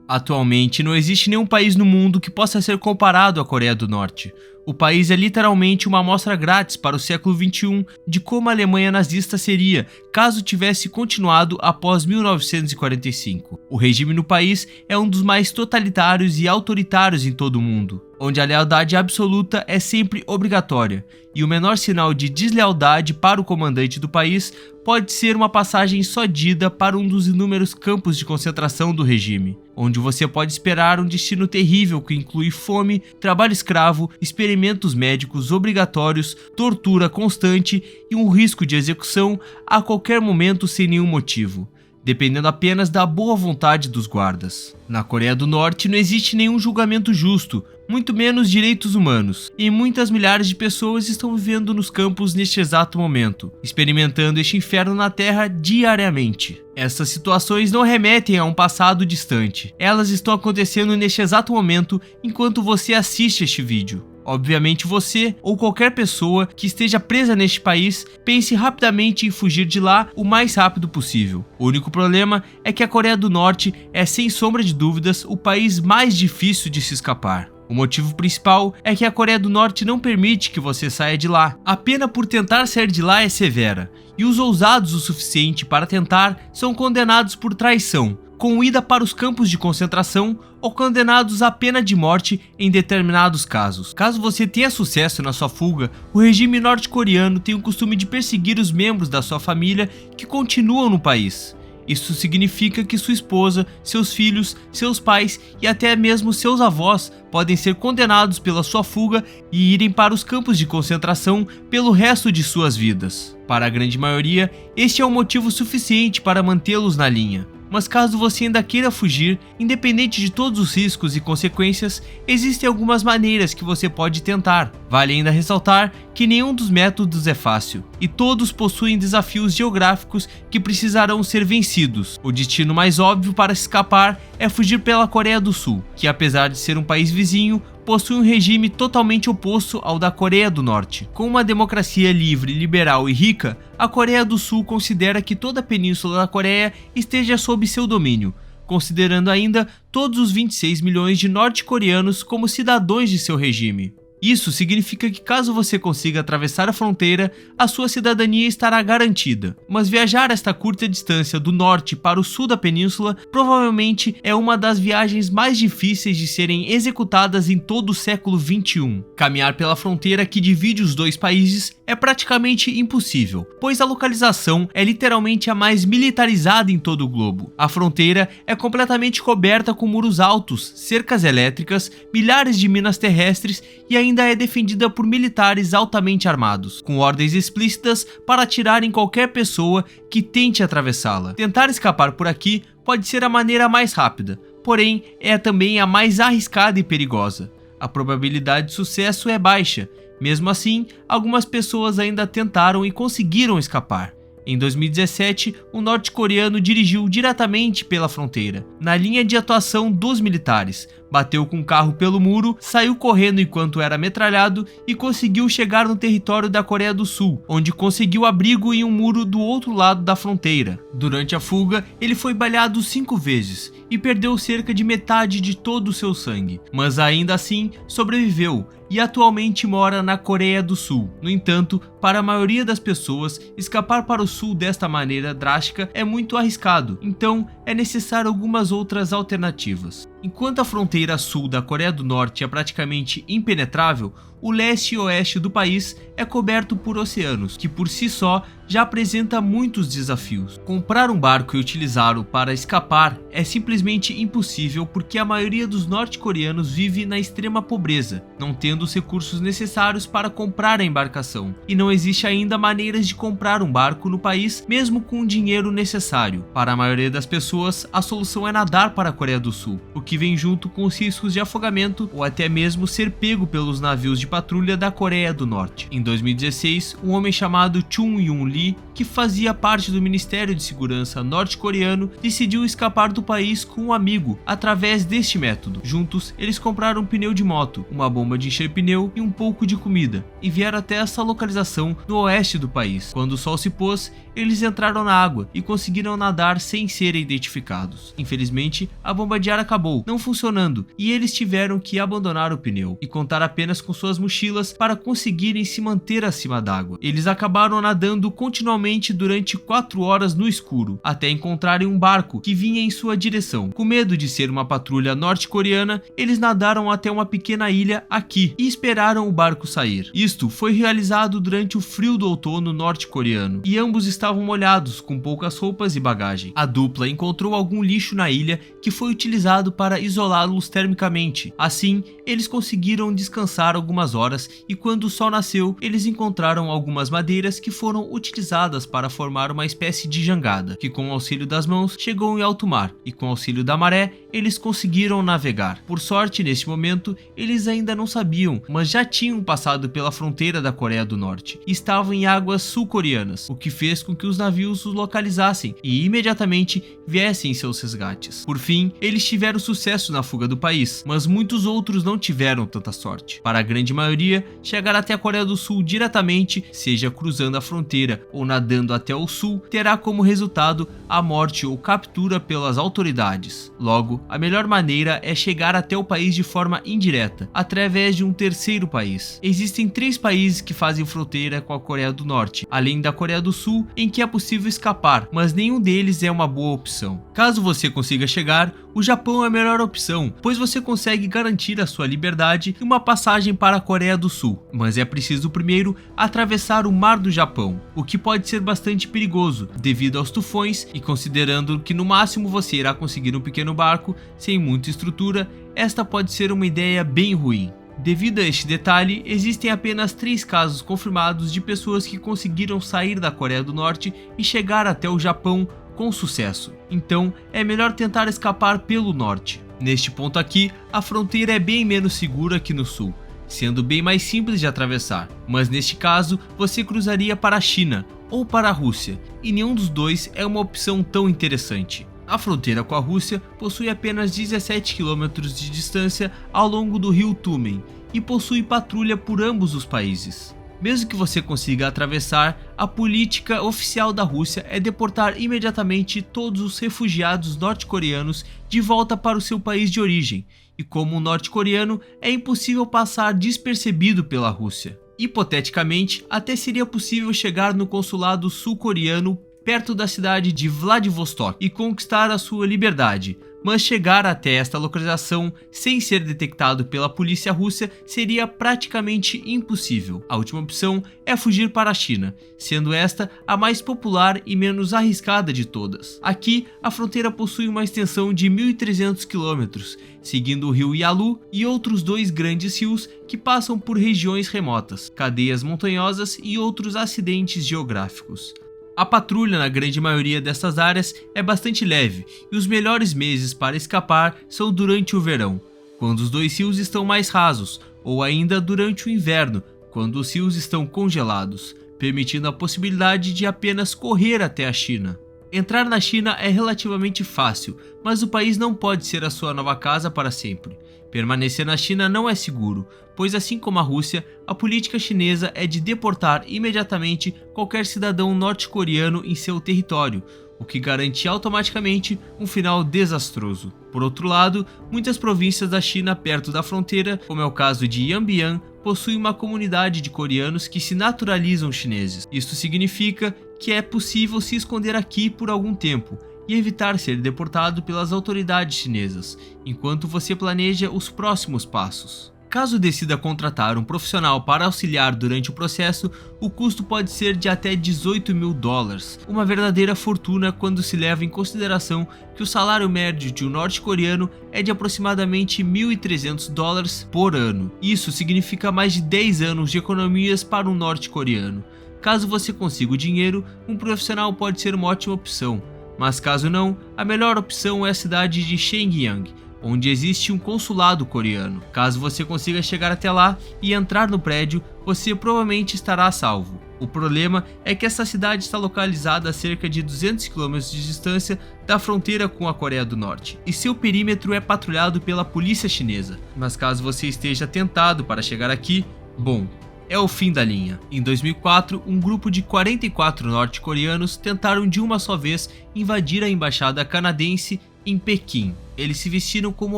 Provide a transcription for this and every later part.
Atualmente, não existe nenhum país no mundo que possa ser comparado à Coreia do Norte. O país é literalmente uma amostra grátis para o século XXI de como a Alemanha nazista seria caso tivesse continuado após 1945. O regime no país é um dos mais totalitários e autoritários em todo o mundo, onde a lealdade absoluta é sempre obrigatória, e o menor sinal de deslealdade para o comandante do país pode ser uma passagem sodida para um dos inúmeros campos de concentração do regime, onde você pode esperar um destino terrível que inclui fome, trabalho escravo, experimentos médicos obrigatórios, tortura constante e um risco de execução a qualquer momento sem nenhum motivo, dependendo apenas da boa vontade dos guardas. Na Coreia do Norte não existe nenhum julgamento justo, muito menos direitos humanos, e muitas milhares de pessoas estão vivendo nos campos neste exato momento, experimentando este inferno na Terra diariamente. Essas situações não remetem a um passado distante, elas estão acontecendo neste exato momento enquanto você assiste este vídeo. Obviamente você, ou qualquer pessoa que esteja presa neste país, pense rapidamente em fugir de lá o mais rápido possível. O único problema é que a Coreia do Norte é, sem sombra de dúvidas, o país mais difícil de se escapar. O motivo principal é que a Coreia do Norte não permite que você saia de lá. A pena por tentar sair de lá é severa, e os ousados o suficiente para tentar são condenados por traição, com ida para os campos de concentração ou condenados à pena de morte em determinados casos. Caso você tenha sucesso na sua fuga, o regime norte-coreano tem o costume de perseguir os membros da sua família que continuam no país. Isso significa que sua esposa, seus filhos, seus pais e até mesmo seus avós podem ser condenados pela sua fuga e irem para os campos de concentração pelo resto de suas vidas. Para a grande maioria, este é um motivo suficiente para mantê-los na linha. Mas caso você ainda queira fugir, independente de todos os riscos e consequências, existem algumas maneiras que você pode tentar. Vale ainda ressaltar que nenhum dos métodos é fácil, e todos possuem desafios geográficos que precisarão ser vencidos. O destino mais óbvio para se escapar é fugir pela Coreia do Sul, que apesar de ser um país vizinho, possui um regime totalmente oposto ao da Coreia do Norte. Com uma democracia livre, liberal e rica, a Coreia do Sul considera que toda a península da Coreia esteja sob seu domínio, considerando ainda todos os 26 milhões de norte-coreanos como cidadãos de seu regime. Isso significa que caso você consiga atravessar a fronteira, a sua cidadania estará garantida. Mas viajar esta curta distância do norte para o sul da península provavelmente é uma das viagens mais difíceis de serem executadas em todo o século XXI. Caminhar pela fronteira que divide os dois países é praticamente impossível, pois a localização é literalmente a mais militarizada em todo o globo. A fronteira é completamente coberta com muros altos, cercas elétricas, milhares de minas terrestres e ainda é defendida por militares altamente armados, com ordens explícitas para atirar em qualquer pessoa que tente atravessá-la. Tentar escapar por aqui pode ser a maneira mais rápida, porém é também a mais arriscada e perigosa. A probabilidade de sucesso é baixa. Mesmo assim, algumas pessoas ainda tentaram e conseguiram escapar. Em 2017, um norte-coreano dirigiu diretamente pela fronteira, na linha de atuação dos militares, bateu com o carro pelo muro, saiu correndo enquanto era metralhado e conseguiu chegar no território da Coreia do Sul, onde conseguiu abrigo em um muro do outro lado da fronteira. Durante a fuga, ele foi baleado 5 vezes e perdeu cerca de metade de todo o seu sangue, mas ainda assim sobreviveu e atualmente mora na Coreia do Sul. No entanto, para a maioria das pessoas, escapar para o sul desta maneira drástica é muito arriscado, então é necessário algumas outras alternativas. Enquanto a fronteira sul da Coreia do Norte é praticamente impenetrável, o leste e oeste do país é coberto por oceanos, que por si só já apresenta muitos desafios. Comprar um barco e utilizá-lo para escapar é simplesmente impossível porque a maioria dos norte-coreanos vive na extrema pobreza, não tendo os recursos necessários para comprar a embarcação, e não existe ainda maneiras de comprar um barco no país mesmo com o dinheiro necessário. Para a maioria das pessoas, a solução é nadar para a Coreia do Sul, o que vem junto com os riscos de afogamento ou até mesmo ser pego pelos navios de patrulha da Coreia do Norte. Em 2016, um homem chamado Chung Yun Lee, que fazia parte do Ministério de Segurança norte-coreano, decidiu escapar do país com um amigo através deste método. Juntos, eles compraram um pneu de moto, uma bomba de encher pneu e um pouco de comida, e vieram até essa localização no oeste do país. Quando o sol se pôs, eles entraram na água e conseguiram nadar sem serem identificados. Infelizmente, a bomba de ar acabou não funcionando e eles tiveram que abandonar o pneu e contar apenas com suas mochilas para conseguirem se manter acima d'água. Eles acabaram nadando continuamente durante 4 horas no escuro, até encontrarem um barco que vinha em sua direção. Com medo de ser uma patrulha norte-coreana, eles nadaram até uma pequena ilha aqui e esperaram o barco sair. Isto foi realizado durante o frio do outono norte-coreano e ambos estavam molhados, com poucas roupas e bagagem. A dupla encontrou algum lixo na ilha que foi utilizado para isolá-los termicamente. Assim, eles conseguiram descansar algumas horas e quando o sol nasceu, eles encontraram algumas madeiras que foram utilizadas para formar uma espécie de jangada, que com o auxílio das mãos chegou em alto mar e com o auxílio da maré, eles conseguiram navegar. Por sorte, neste momento, eles ainda não sabiam, mas já tinham passado pela fronteira da Coreia do Norte e estavam em águas sul-coreanas, o que fez com que os navios os localizassem e imediatamente viessem em seus resgates. Por fim, eles tiveram sucesso na fuga do país, mas muitos outros não tiveram tanta sorte. Para a grande maioria, chegar até a Coreia do Sul diretamente, seja cruzando a fronteira ou nadando até o sul, terá como resultado a morte ou captura pelas autoridades. Logo, a melhor maneira é chegar até o país de forma indireta, através de um terceiro país. Existem 3 países que fazem fronteira com a Coreia do Norte, além da Coreia do Sul, em que é possível escapar, mas nenhum deles é uma boa opção. Caso você consiga chegar, o Japão é a melhor opção, pois você consegue garantir a sua liberdade e uma passagem para a Coreia do Sul, mas é preciso primeiro atravessar o Mar do Japão, o que pode ser bastante perigoso devido aos tufões e considerando que no máximo você irá conseguir um pequeno barco sem muita estrutura, esta pode ser uma ideia bem ruim. Devido a este detalhe, existem apenas 3 casos confirmados de pessoas que conseguiram sair da Coreia do Norte e chegar até o Japão com sucesso. Então, é melhor tentar escapar pelo norte. Neste ponto aqui, a fronteira é bem menos segura que no sul, sendo bem mais simples de atravessar, mas neste caso, você cruzaria para a China ou para a Rússia, e nenhum dos dois é uma opção tão interessante. A fronteira com a Rússia possui apenas 17 km de distância ao longo do rio Tumen e possui patrulha por ambos os países. Mesmo que você consiga atravessar, a política oficial da Rússia é deportar imediatamente todos os refugiados norte-coreanos de volta para o seu país de origem, e como um norte-coreano, é impossível passar despercebido pela Rússia. Hipoteticamente, até seria possível chegar no consulado sul-coreano perto da cidade de Vladivostok e conquistar a sua liberdade, mas chegar até esta localização sem ser detectado pela polícia russa seria praticamente impossível. A última opção é fugir para a China, sendo esta a mais popular e menos arriscada de todas. Aqui, a fronteira possui uma extensão de 1.300 km, seguindo o rio Yalu e outros 2 grandes rios que passam por regiões remotas, cadeias montanhosas e outros acidentes geográficos. A patrulha na grande maioria dessas áreas é bastante leve e os melhores meses para escapar são durante o verão, quando os 2 rios estão mais rasos, ou ainda durante o inverno, quando os rios estão congelados, permitindo a possibilidade de apenas correr até a China. Entrar na China é relativamente fácil, mas o país não pode ser a sua nova casa para sempre. Permanecer na China não é seguro, pois assim como a Rússia, a política chinesa é de deportar imediatamente qualquer cidadão norte-coreano em seu território, o que garante automaticamente um final desastroso. Por outro lado, muitas províncias da China perto da fronteira, como é o caso de Yanbian, possuem uma comunidade de coreanos que se naturalizam chineses. Isto significa que é possível se esconder aqui por algum tempo e evitar ser deportado pelas autoridades chinesas, enquanto você planeja os próximos passos. Caso decida contratar um profissional para auxiliar durante o processo, o custo pode ser de até $18.000, uma verdadeira fortuna quando se leva em consideração que o salário médio de um norte-coreano é de aproximadamente $1.300 por ano. Isso significa mais de 10 anos de economias para um norte-coreano. Caso você consiga o dinheiro, um profissional pode ser uma ótima opção, mas caso não, a melhor opção é a cidade de Shenyang, onde existe um consulado coreano. Caso você consiga chegar até lá e entrar no prédio, você provavelmente estará a salvo. O problema é que essa cidade está localizada a cerca de 200 km de distância da fronteira com a Coreia do Norte, e seu perímetro é patrulhado pela polícia chinesa. Mas caso você esteja tentado para chegar aqui, bom, é o fim da linha. Em 2004, um grupo de 44 norte-coreanos tentaram de uma só vez invadir a embaixada canadense em Pequim. Eles se vestiram como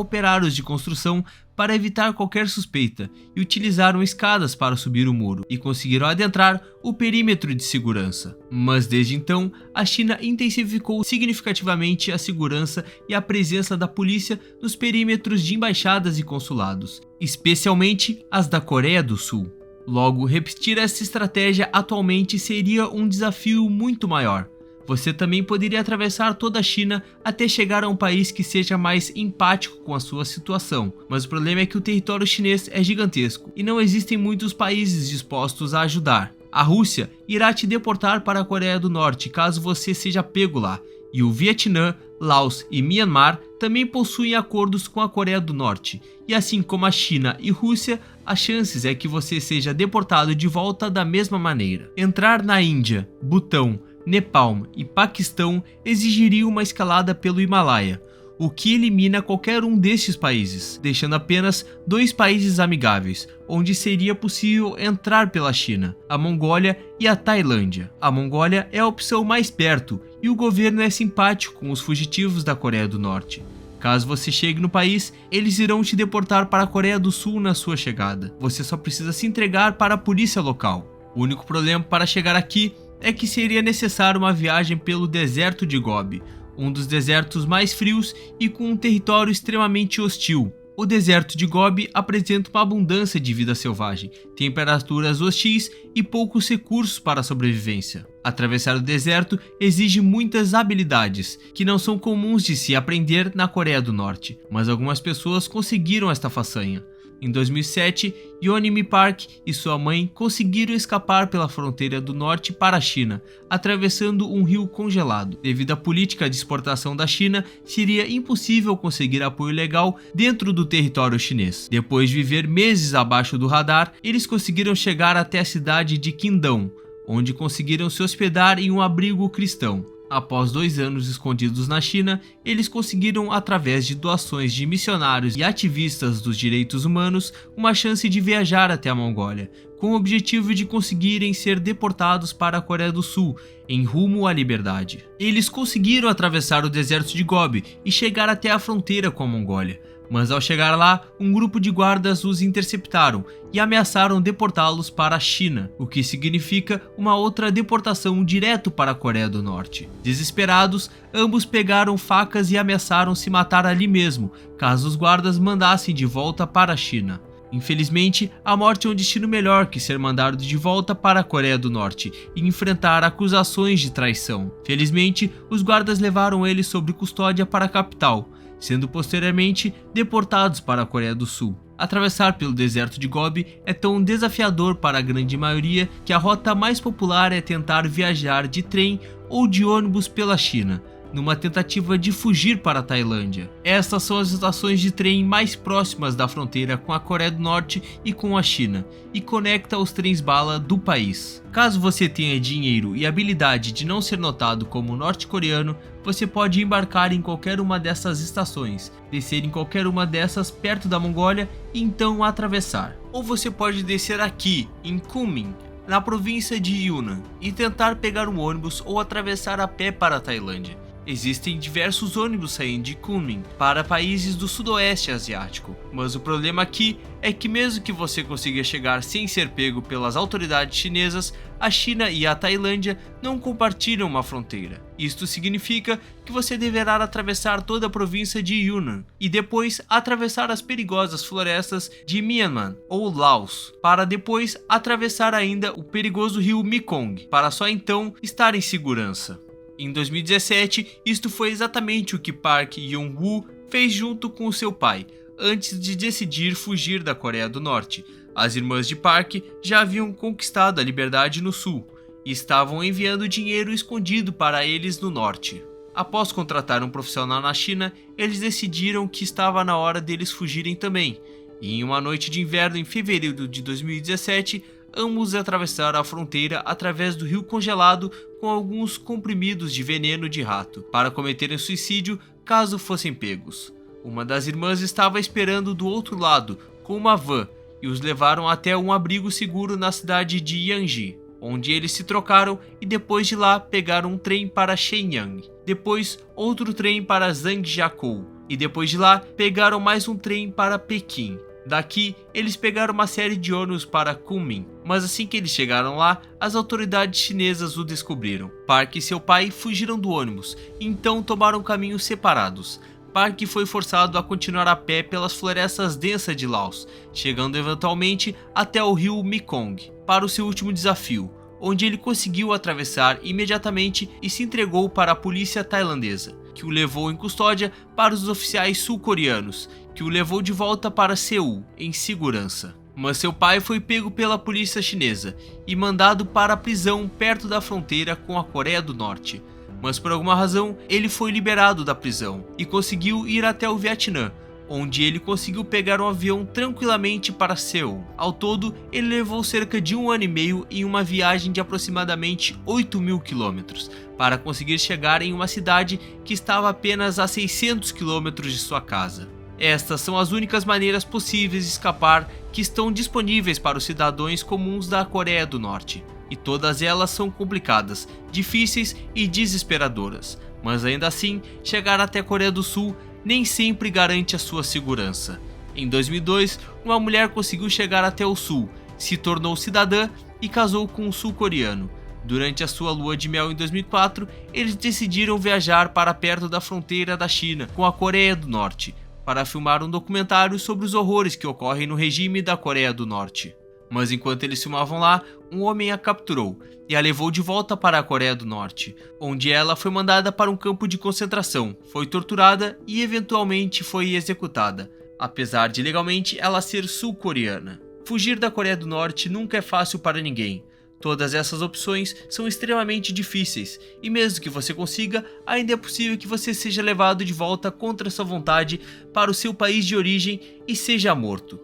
operários de construção para evitar qualquer suspeita e utilizaram escadas para subir o muro e conseguiram adentrar o perímetro de segurança. Mas desde então, a China intensificou significativamente a segurança e a presença da polícia nos perímetros de embaixadas e consulados, especialmente as da Coreia do Sul. Logo, repetir essa estratégia atualmente seria um desafio muito maior. Você também poderia atravessar toda a China até chegar a um país que seja mais empático com a sua situação, mas o problema é que o território chinês é gigantesco e não existem muitos países dispostos a ajudar. A Rússia irá te deportar para a Coreia do Norte caso você seja pego lá, e o Vietnã, Laos e Myanmar também possuem acordos com a Coreia do Norte, e assim como a China e Rússia, as chances é que você seja deportado de volta da mesma maneira. Entrar na Índia, Butão, Nepal e Paquistão exigiria uma escalada pelo Himalaia, o que elimina qualquer um destes países, deixando apenas 2 países amigáveis, onde seria possível entrar pela China, a Mongólia e a Tailândia. A Mongólia é a opção mais perto e o governo é simpático com os fugitivos da Coreia do Norte. Caso você chegue no país, eles irão te deportar para a Coreia do Sul na sua chegada. Você só precisa se entregar para a polícia local. O único problema para chegar aqui é que seria necessário uma viagem pelo deserto de Gobi, um dos desertos mais frios e com um território extremamente hostil. O deserto de Gobi apresenta uma abundância de vida selvagem, temperaturas hostis e poucos recursos para a sobrevivência. Atravessar o deserto exige muitas habilidades, que não são comuns de se aprender na Coreia do Norte, mas algumas pessoas conseguiram esta façanha. Em 2007, Yeonmi Park e sua mãe conseguiram escapar pela fronteira do norte para a China, atravessando um rio congelado. Devido à política de exportação da China, seria impossível conseguir apoio legal dentro do território chinês. Depois de viver meses abaixo do radar, eles conseguiram chegar até a cidade de Qingdao, onde conseguiram se hospedar em um abrigo cristão. Após 2 anos escondidos na China, eles conseguiram, através de doações de missionários e ativistas dos direitos humanos, uma chance de viajar até a Mongólia, com o objetivo de conseguirem ser deportados para a Coreia do Sul, em rumo à liberdade. Eles conseguiram atravessar o deserto de Gobi e chegar até a fronteira com a Mongólia. Mas ao chegar lá, um grupo de guardas os interceptaram e ameaçaram deportá-los para a China, o que significa uma outra deportação direto para a Coreia do Norte. Desesperados, ambos pegaram facas e ameaçaram se matar ali mesmo, caso os guardas mandassem de volta para a China. Infelizmente, a morte é um destino melhor que ser mandado de volta para a Coreia do Norte e enfrentar acusações de traição. Felizmente, os guardas levaram eles sob custódia para a capital, sendo posteriormente deportados para a Coreia do Sul. Atravessar pelo deserto de Gobi é tão desafiador para a grande maioria que a rota mais popular é tentar viajar de trem ou de ônibus pela China, numa tentativa de fugir para a Tailândia. Estas são as estações de trem mais próximas da fronteira com a Coreia do Norte e com a China, e conecta os trens-bala do país. Caso você tenha dinheiro e habilidade de não ser notado como norte-coreano, você pode embarcar em qualquer uma dessas estações, descer em qualquer uma dessas perto da Mongólia e então atravessar. Ou você pode descer aqui, em Kunming, na província de Yunnan, e tentar pegar um ônibus ou atravessar a pé para a Tailândia. Existem diversos ônibus saindo de Kunming para países do sudoeste asiático, mas o problema aqui é que mesmo que você consiga chegar sem ser pego pelas autoridades chinesas, a China e a Tailândia não compartilham uma fronteira. Isto significa que você deverá atravessar toda a província de Yunnan e depois atravessar as perigosas florestas de Myanmar ou Laos, para depois atravessar ainda o perigoso rio Mekong, para só então estar em segurança. Em 2017, isto foi exatamente o que Park Young-woo fez junto com seu pai, antes de decidir fugir da Coreia do Norte. As irmãs de Park já haviam conquistado a liberdade no sul e estavam enviando dinheiro escondido para eles no norte. Após contratar um profissional na China, eles decidiram que estava na hora deles fugirem também. E em uma noite de inverno em fevereiro de 2017, ambos atravessaram a fronteira através do rio congelado com alguns comprimidos de veneno de rato, para cometerem suicídio caso fossem pegos. Uma das irmãs estava esperando do outro lado com uma van e os levaram até um abrigo seguro na cidade de Yanji, onde eles se trocaram e depois de lá pegaram um trem para Shenyang, depois outro trem para Zhangjiakou e depois de lá pegaram mais um trem para Pequim. Daqui, eles pegaram uma série de ônibus para Kunming, mas assim que eles chegaram lá, as autoridades chinesas o descobriram. Park e seu pai fugiram do ônibus, e então tomaram caminhos separados. Park foi forçado a continuar a pé pelas florestas densas de Laos, chegando eventualmente até o rio Mekong, para o seu último desafio, onde ele conseguiu atravessar imediatamente e se entregou para a polícia tailandesa, que o levou em custódia para os oficiais sul-coreanos, que o levou de volta para Seul, em segurança. Mas seu pai foi pego pela polícia chinesa e mandado para a prisão perto da fronteira com a Coreia do Norte. Mas por alguma razão, ele foi liberado da prisão e conseguiu ir até o Vietnã, onde ele conseguiu pegar um avião tranquilamente para Seul. Ao todo, ele levou cerca de 1 ano e meio em uma viagem de aproximadamente 8.000 quilômetros, para conseguir chegar em uma cidade que estava apenas a 600 quilômetros de sua casa. Estas são as únicas maneiras possíveis de escapar que estão disponíveis para os cidadãos comuns da Coreia do Norte, e todas elas são complicadas, difíceis e desesperadoras, mas ainda assim, chegar até a Coreia do Sul nem sempre garante a sua segurança. Em 2002, uma mulher conseguiu chegar até o sul, se tornou cidadã e casou com um sul-coreano. Durante a sua lua de mel em 2004, eles decidiram viajar para perto da fronteira da China com a Coreia do Norte, para filmar um documentário sobre os horrores que ocorrem no regime da Coreia do Norte. Mas enquanto eles filmavam lá, um homem a capturou e a levou de volta para a Coreia do Norte, onde ela foi mandada para um campo de concentração, foi torturada e eventualmente foi executada, apesar de legalmente ela ser sul-coreana. Fugir da Coreia do Norte nunca é fácil para ninguém. Todas essas opções são extremamente difíceis, e mesmo que você consiga, ainda é possível que você seja levado de volta contra sua vontade para o seu país de origem e seja morto.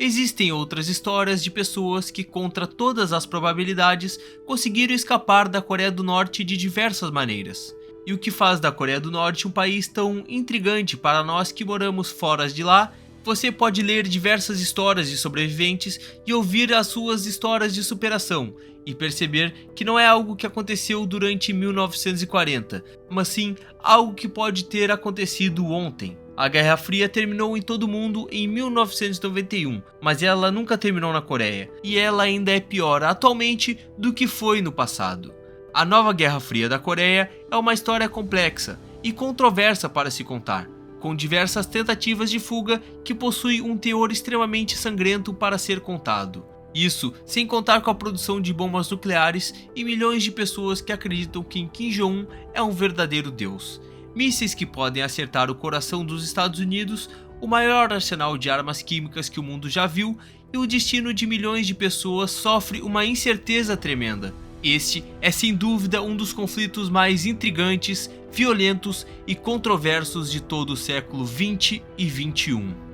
Existem outras histórias de pessoas que, contra todas as probabilidades, conseguiram escapar da Coreia do Norte de diversas maneiras. E o que faz da Coreia do Norte um país tão intrigante para nós que moramos fora de lá? Você pode ler diversas histórias de sobreviventes e ouvir as suas histórias de superação e perceber que não é algo que aconteceu durante 1940, mas sim algo que pode ter acontecido ontem. A Guerra Fria terminou em todo o mundo em 1991, mas ela nunca terminou na Coreia, e ela ainda é pior atualmente do que foi no passado. A nova Guerra Fria da Coreia é uma história complexa e controversa para se contar, com diversas tentativas de fuga que possuem um teor extremamente sangrento para ser contado. Isso sem contar com a produção de bombas nucleares e milhões de pessoas que acreditam que Kim Jong-un é um verdadeiro deus. Mísseis que podem acertar o coração dos Estados Unidos, o maior arsenal de armas químicas que o mundo já viu, e o destino de milhões de pessoas sofre uma incerteza tremenda. Este é sem dúvida um dos conflitos mais intrigantes, violentos e controversos de todo o século XX e XXI.